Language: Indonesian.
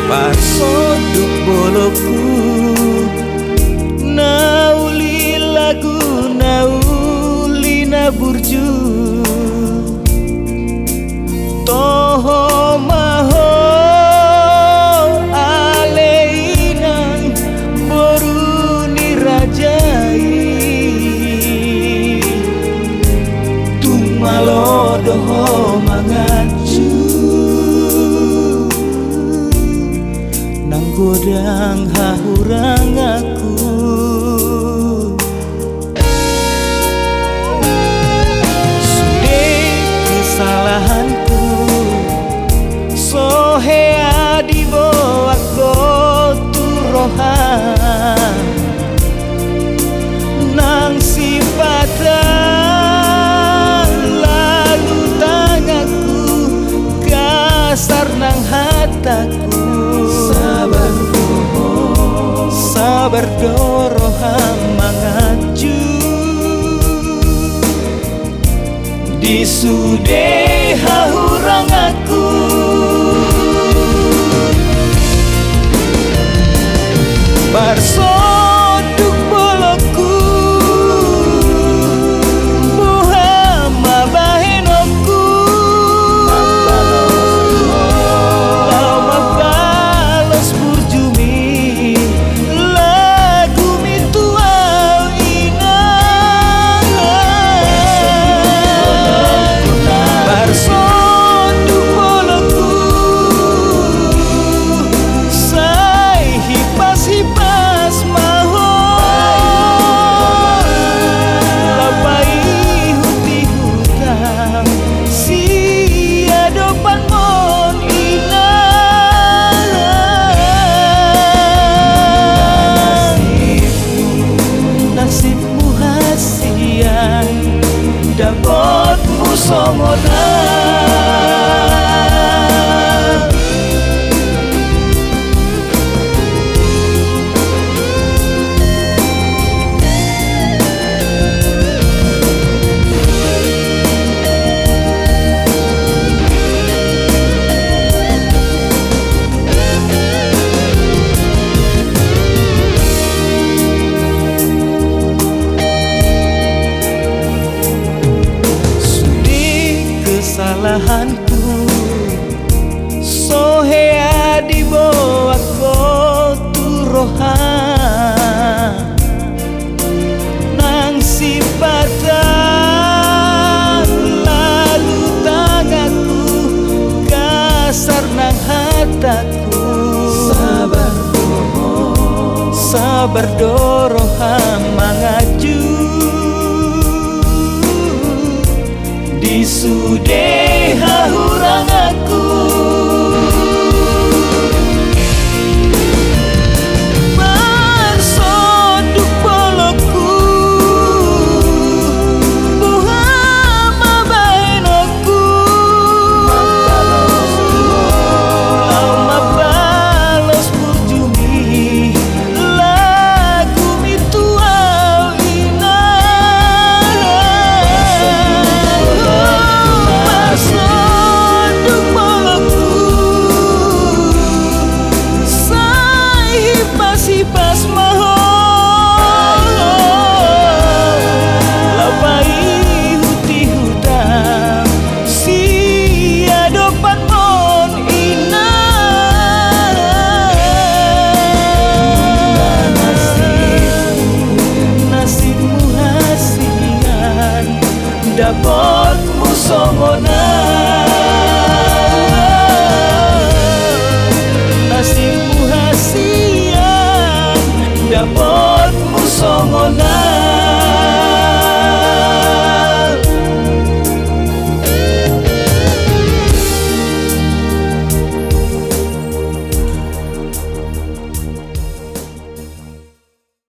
Parsoduk boloku nauli lagu nauli naburju toho maho aleinang boru nirajai tumalo doho mangaju godang hahurang aku sudah kesalahanku sohea dibawa turohan nang sifatan lalu tanganku kasar nang hataku sabar dorohang mangaju disude hahurang aku barsoduk boloku buhama bahenoku lama balos burjumi dapatmu songonan kesalahanku sohea dibawa turohan nang sifatan lalu tanganku kasar nang hataku sabar dorohang mangaju disude hahurang aku barsoduk boloku buhama bahenoku lama balos burjumi lagu mituau inah barsoduk boloku hipas maho lapai huti hutang sia dopan mon inah nasibmu hasian dapatmu songonan nasibmu hasian dapatmu songonan